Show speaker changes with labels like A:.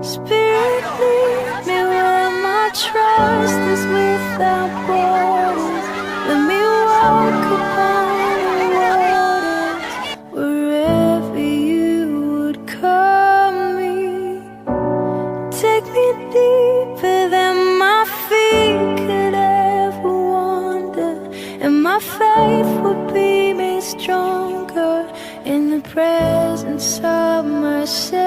A: Spirit, lead me where my trust is without borders. Let me walk upon the waters wherever you would call me. Take me deeper than my feet could ever wander, and my faith would be made stronger in the presence of mercy.